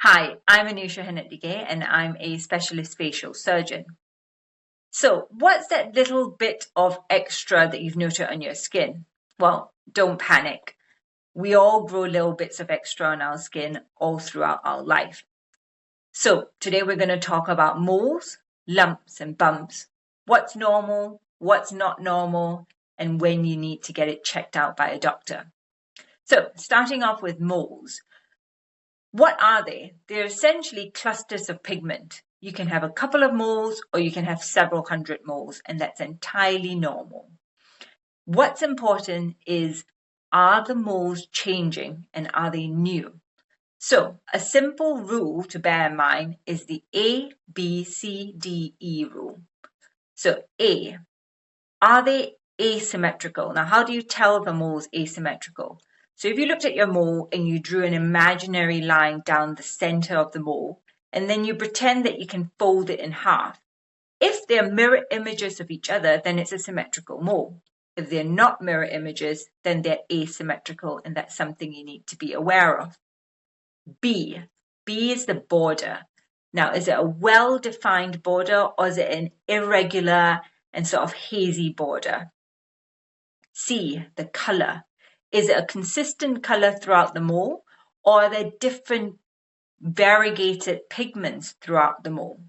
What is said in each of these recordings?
Hi, I'm Anusha Hennedige and I'm a specialist facial surgeon. So, what's that little bit of extra that you've noted on your skin? Well, don't panic. We all grow little bits of extra on our skin all throughout our life. So, today we're going to talk about moles, lumps, and bumps. What's normal, what's not normal, and when you need to get it checked out by a doctor. So, starting off with moles. What are they? They're essentially clusters of pigment. You can have a couple of moles or you can have several hundred moles, and that's entirely normal. What's important is, are the moles changing and are they new? So a simple rule to bear in mind is the A, B, C, D, E rule. So A, are they asymmetrical? Now, how do you tell if a mole is asymmetrical? So if you looked at your mole and you drew an imaginary line down the center of the mole, and then you pretend that you can fold it in half, if they're mirror images of each other, then it's a symmetrical mole. If they're not mirror images, then they're asymmetrical, and that's something you need to be aware of. B is the border. Now, is it a well-defined border or is it an irregular and sort of hazy border? C, the color. Is it a consistent color throughout the mole, or are there different variegated pigments throughout the mole?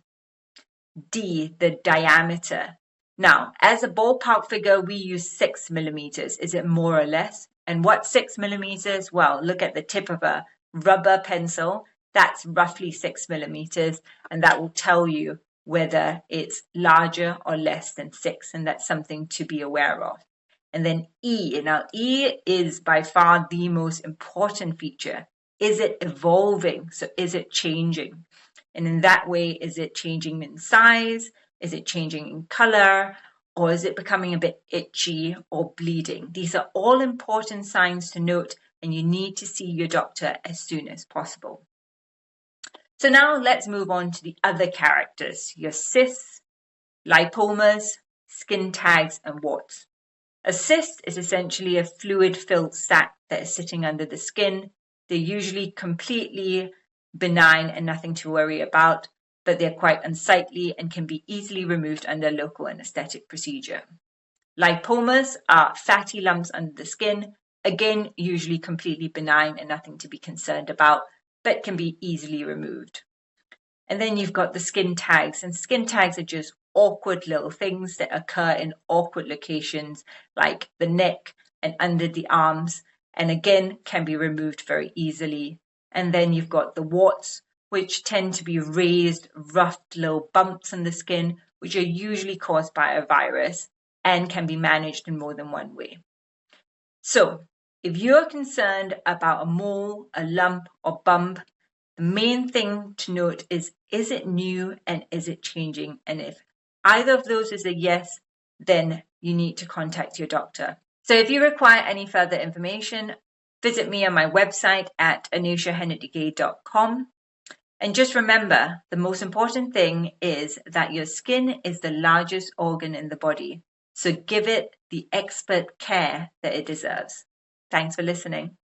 D, the diameter. Now, as a ballpark figure, we use 6 millimeters. Is it more or less? And what's 6 millimeters? Well, look at the tip of a rubber pencil. That's roughly 6 millimeters, and that will tell you whether it's larger or less than 6, and that's something to be aware of. And then E. Now, E is by far the most important feature. Is it evolving? So is it changing? And in that way, is it changing in size? Is it changing in color? Or is it becoming a bit itchy or bleeding? These are all important signs to note, and you need to see your doctor as soon as possible. So now let's move on to the other characters, your cysts, lipomas, skin tags, and warts. A cyst is essentially a fluid-filled sac that is sitting under the skin. They're usually completely benign and nothing to worry about, but they're quite unsightly and can be easily removed under local anesthetic procedure. Lipomas are fatty lumps under the skin, again, usually completely benign and nothing to be concerned about, but can be easily removed. And then you've got the skin tags, and skin tags are just awkward little things that occur in awkward locations like the neck and under the arms, and again can be removed very easily. And then you've got the warts, which tend to be raised, rough little bumps in the skin, which are usually caused by a virus and can be managed in more than one way. So if you're concerned about a mole, a lump, or bump, the main thing to note is it new and is it changing? And if either of those is a yes, then you need to contact your doctor. So if you require any further information, visit me on my website at anushahennedige.com. And just remember, the most important thing is that your skin is the largest organ in the body. So give it the expert care that it deserves. Thanks for listening.